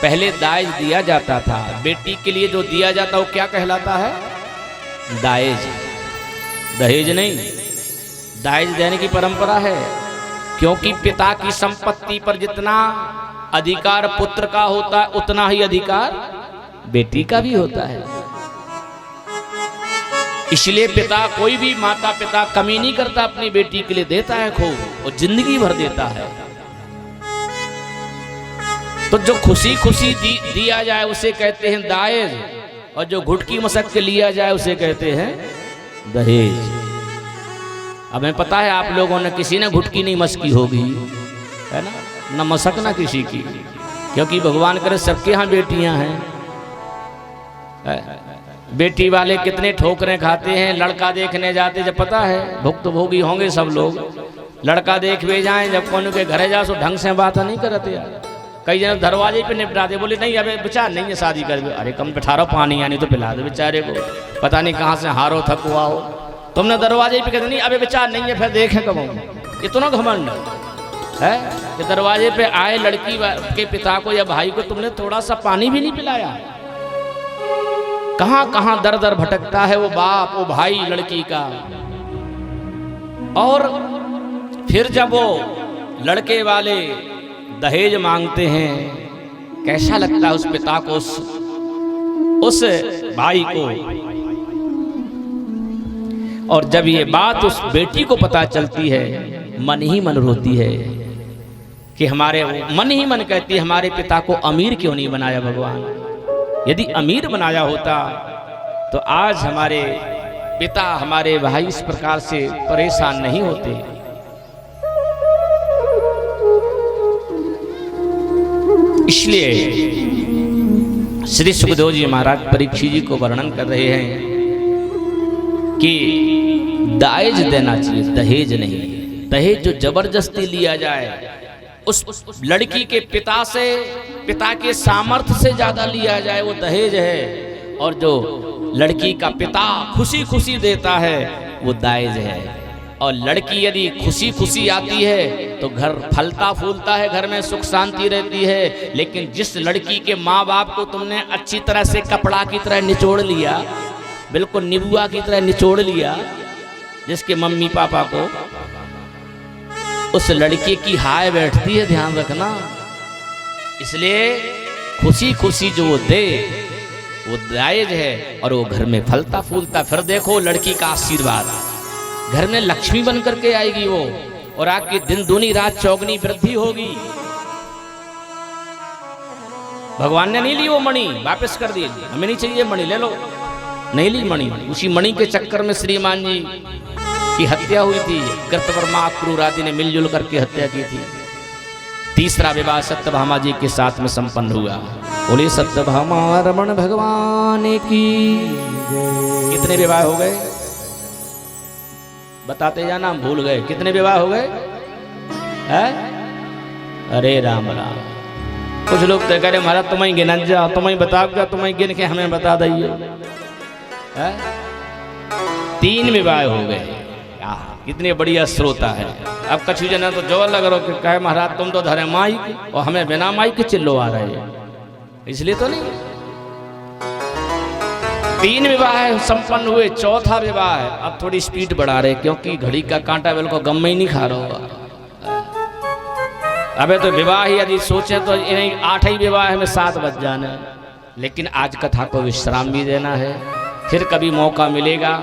पहले दाज दिया जाता था, बेटी के लिए जो दिया जाता वो क्या कहलाता है? दाज, दहेज नहीं। दाज देने की परंपरा है, क्योंकि पिता की संपत्ति पर जितना अधिकार पुत्र का होता है उतना ही अधिकार बेटी का भी होता है। इसलिए पिता, कोई भी माता पिता कमी नहीं करता, अपनी बेटी के लिए देता है खूब और जिंदगी भर देता है। तो जो खुशी खुशी दिया जाए उसे कहते हैं दाज, और जो घुटकी मसक के लिया जाए उसे कहते हैं दहेज। अब हमें पता है आप लोगों ने किसी ने घुटकी नहीं मसकी होगी, है ना, न मसक ना किसी की, क्योंकि भगवान करे सबके यहाँ बेटियां हैं। बेटी वाले कितने ठोकरें खाते हैं। लड़का देखने जाते जब पता है भुक्तभोगी होंगे सब लोग, लड़का देख भी जाए जब कौन के घरे जाओ तो ढंग से बात नहीं करते यार। कई जन दरवाजे पे निपटा दे, बोले नहीं अबे बेचारा नहीं है शादी कर, अरे कम बैठा रहो पानी यानी तो पिला दो बेचारे को, पता नहीं कहाँ से हारो थकुआ हो। तुमने दरवाजे पे कहते नहीं अबे बेचारा नहीं है, फिर देखें कब इतना घमंड है कि दरवाजे पे आए लड़की के पिता को या भाई को तुमने थोड़ा सा पानी भी नहीं पिलाया। कहां कहां दर दर भटकता है वो बाप वो भाई लड़की का। और फिर जब वो लड़के वाले दहेज मांगते हैं, कैसा लगता है उस पिता को, उस भाई को। और जब ये बात उस बेटी को पता चलती है, मन ही मन रोती है कि हमारे, मन ही मन कहती है हमारे पिता को अमीर क्यों नहीं बनाया भगवान। यदि अमीर बनाया होता तो आज हमारे पिता हमारे भाई इस प्रकार से परेशान नहीं होते। इसलिए श्री सुखदेव जी महाराज परीक्षित जी को वर्णन कर रहे हैं कि दाज देना चाहिए, दहेज नहीं। दहेज जो जबरदस्ती लिया जाए, उस लड़की के पिता से, पिता के सामर्थ्य से ज्यादा लिया जाए, वो दहेज है। और जो लड़की का पिता खुशी खुशी देता है वो दाज है। और लड़की यदि खुशी खुशी आती है तो घर फलता फूलता है, घर में सुख शांति रहती है। लेकिन जिस लड़की के माँ बाप को तुमने अच्छी तरह से कपड़ा की तरह निचोड़ लिया, बिल्कुल निबुआ की तरह निचोड़ लिया, जिसके मम्मी पापा को, उस लड़के की हाय बैठती है, ध्यान रखना। इसलिए खुशी खुशी जो वो दे वो जायज है, और वो घर में फलता फूलता। फिर देखो लड़की का आशीर्वाद, घर में लक्ष्मी बन करके आएगी वो, और आपकी दिन दूनी रात चौगनी वृद्धि होगी। भगवान ने नहीं ली वो मणि, वापस कर दी, हमें नहीं चाहिए मणि, ले लो। नहीं ली मणि, उसी मणि के चक्कर में श्रीमान जी की हत्या हुई थी। कृतवर्मा क्रूर आदि ने मिलजुल करके हत्या की थी। तीसरा विवाह सत्यभामा जी के साथ में संपन्न हुआ। बोले सत्यभामा रमण भगवान की। कितने विवाह हो गए बताते जाना, हम भूल गए। कितने विवाह हो गए हैं? अरे राम राम। कुछ लोग तो कह रहे महाराज तुम ही गिन जाओ, तुम ही बताओ, क्या तुम ही गिन के हमें बता दिए। 3 विवाह हो गए। कितनी बढ़िया श्रोता है। अब कछु जना तो जोर लग रहा हो, कहे महाराज तुम तो धरे माइक और हमें बिना माइक के चिल्लो आ रहे हैं, इसलिए तो नहीं। 3 विवाह संपन्न हुए, चौथा विवाह है। अब थोड़ी स्पीड बढ़ा रहे क्योंकि घड़ी का कांटा बिल्कुल गम में ही नहीं खा रहा होगा। अबे तो विवाह ही यदि सोचे तो 8 ही विवाह में 7 बज जाने। लेकिन आज कथा को विश्राम भी देना है, फिर कभी मौका मिलेगा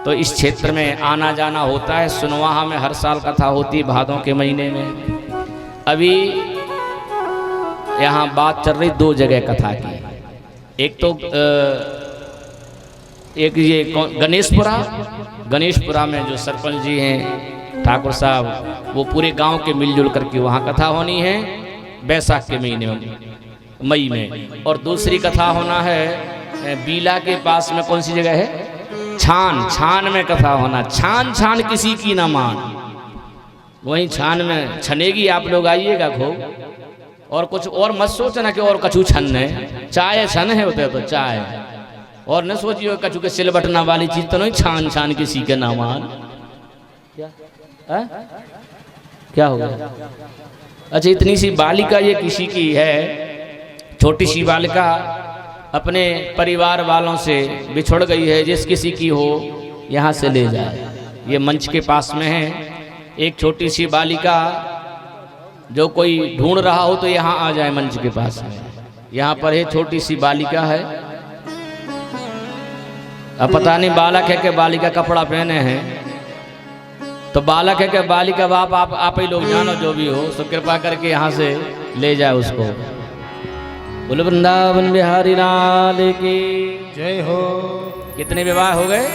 तो इस क्षेत्र में आना जाना होता है। सुनवाहा में हर साल कथा होती है भादों के महीने में। अभी यहाँ बात चल रही 2 जगह कथा की। एक तो एक ये गणेशपुरा में जो सरपंच जी हैं ठाकुर साहब, वो पूरे गांव के मिलजुल करके वहाँ कथा होनी है बैसाख के महीने में, मई में। और दूसरी कथा होना है बीला के पास में, कौन सी जगह है, छान में कथा होना। छान किसी की ना मान, वहीं छान में छनेगी। आप लोग आइएगा खूब, और कुछ और मत सोचना कि और कछु छन है, चाय छन है होते तो चाय, और न सोचिए कछु के सिल बटना वाली चीज तो नहीं। छान किसी के ना मान। क्या हो गया? अच्छा, इतनी सी बालिका ये किसी की है, छोटी सी बालिका अपने परिवार वालों से बिछुड़ गई है, जिस किसी की हो यहाँ से ले जाए। ये मंच के पास में है। एक छोटी सी बालिका जो कोई ढूंढ रहा हो तो यहाँ आ जाए मंच के पास में। यहाँ पर एक छोटी सी बालिका है। अब पता नहीं बालक है कि बालिका कपड़ा पहने हैं, तो बालक है कि बालिका बाप आप ही लोग जानो, जो भी हो तो कृपा करके यहाँ से ले जाए उसको। बोलो वृंदावन बिहारी लाल की जय हो। कितने विवाह हो गए?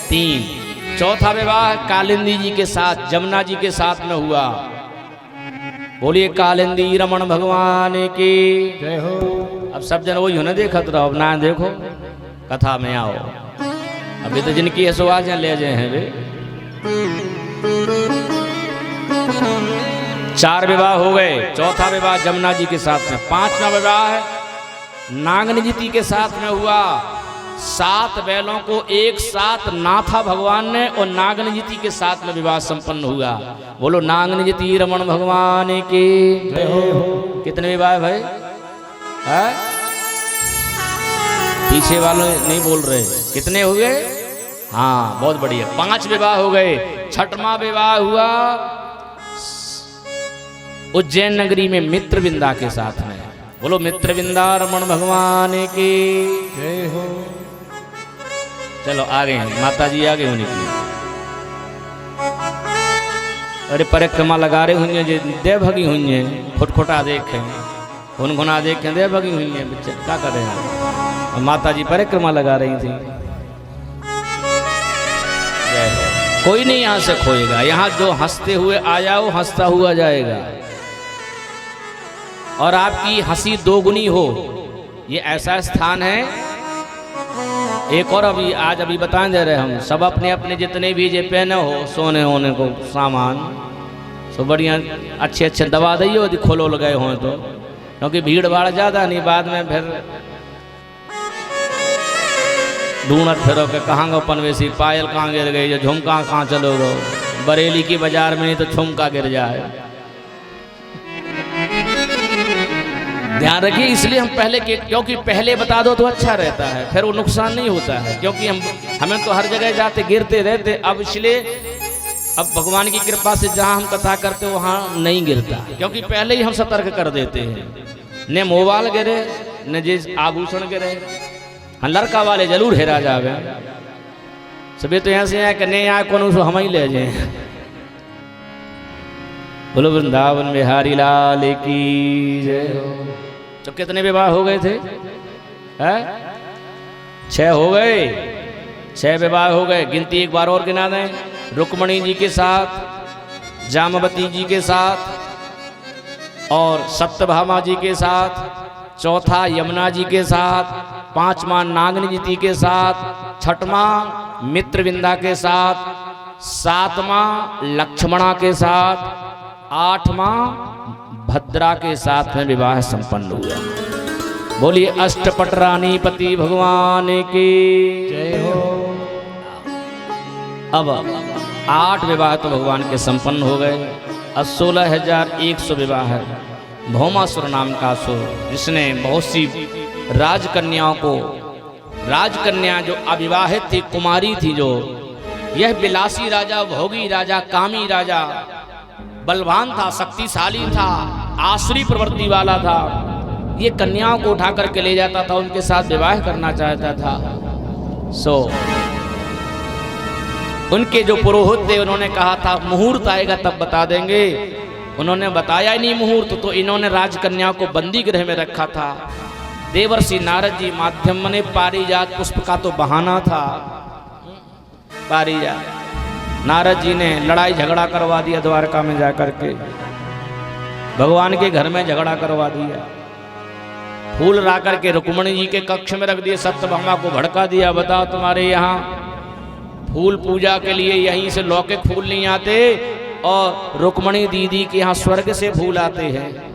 3। चौथा विवाह कालिंदी जी के साथ, जमुना जी के साथ में हुआ। बोलिए कालिंदी रमन भगवान की जय हो। अब सब जन वही होने देखत रहो, अब ना देखो, कथा में आओ। अभी तो जिनकी हसुआज ले जाए हैं वे। 4 विवाह हो गए। चौथा विवाह जमुना जी के साथ में। 5वां विवाह नागनिजिति के साथ में हुआ। 7 बैलों को एक साथ नाथा भगवान ने और नागनिजिति के साथ में विवाह संपन्न हुआ। बोलो नागनिजिति रमन भगवान की जय हो। कितने विवाह भाई? है? पीछे वालों नहीं बोल रहे। कितने हुए? हाँ, बहुत बढ़िया। 5 विवाह हो गए। 6वां विवाह हुआ उज्जैन नगरी में मित्रविंदा के साथ में। बोलो मित्रविंदा रमन भगवान की जय हो। चलो आगे हैं, माता जी आगे होने की। अरे परिक्रमा लगा रहे हुई है, दे भगी हुई है, फुटफुटा देखें, गुनगुना देखें, दे भगी हुई है। बच्चे क्या कर रहे हैं? माता जी परिक्रमा लगा रही थी। कोई नहीं यहाँ से खोएगा। यहाँ जो हंसते हुए आया वो हंसता हुआ जाएगा, और आपकी हंसी दोगुनी हो। ये ऐसा स्थान है। एक और अभी बताएं दे रहे हम सब अपने अपने जितने भी जे पहने हो सोने होने को सामान, तो बढ़िया अच्छे दबा दिए यदि खोलो लगाए हों तो, क्योंकि भीड़ भाड़ ज़्यादा नहीं, बाद में फिर ढूंढत फिरो के कहाँ गो पनवेसी, पायल कहाँ गिर गई, जो झुमका कहाँ चलो गो, बरेली की बाजार में नहीं तो झुमका गिर जाए। ध्यान रखिए, इसलिए हम पहले के, क्योंकि पहले बता दो तो अच्छा रहता है, फिर वो नुकसान नहीं होता है, क्योंकि हमें तो हर जगह जाते गिरते रहते। अब इसलिए अब भगवान की कृपा से जहाँ हम कथा करते वहाँ नहीं गिरता, क्योंकि पहले ही हम सतर्क कर देते हैं। न मोबाइल गिरे न जिस आभूषण गिरे। हाँ, लड़का वाले जरूर हेरा जावे। सभी तो यहाँ से आए कि नहीं आए कौन उसको हम ही ले जाए। बोलो वृंदावन बिहारी लाल की जय हो। तो कितने विवाह हो गए थे? 6 हो गए। 6 विवाह हो गए। गिनती एक बार और गिना दें। रुक्मणी जी के साथ, जामवती जी के साथ और सत्यभामा जी के साथ, चौथा यमुना जी के साथ, 5वां नागनिजिति के साथ, 6वां मित्रविंदा के साथ, 7वां लक्ष्मणा के साथ, 8वां भद्रा के साथ में विवाह संपन्न हुआ। बोलिए अष्टपटरानी पति भगवान की जय हो। अब 8 विवाह तो भगवान के संपन्न हो गए। अब 16,100 विवाह है। भौमासुर नाम का असुर, जिसने बहुत सी राजकन्याओं को, राजकन्या जो अविवाहित थी, कुमारी थी, जो यह विलासी राजा, भोगी राजा, कामी राजा, बलवान था, शक्तिशाली था, आसुरी प्रवृत्ति वाला था, ये कन्याओं को उठा करके ले जाता था, उनके साथ विवाह करना चाहता था। उनके जो पुरोहित थे उन्होंने कहा था मुहूर्त आएगा तब बता देंगे। उन्होंने बताया ही नहीं मुहूर्त, तो इन्होंने राजकन्या को बंदी गृह में रखा था। देवर्षि नारद जी माध्यम ने पारिजात पुष्प का तो बहाना था। पारिजात नारद जी ने लड़ाई झगड़ा करवा दिया द्वारका में जाकर के, भगवान के घर में झगड़ा करवा दिया। फूल ला करके रुक्मणी जी के कक्ष में रख दिए। सत्यभामा को भड़का दिया, बताओ तुम्हारे यहाँ फूल पूजा के लिए यहीं से लौकिक फूल नहीं आते और रुक्मणी दीदी के यहाँ स्वर्ग से फूल आते हैं।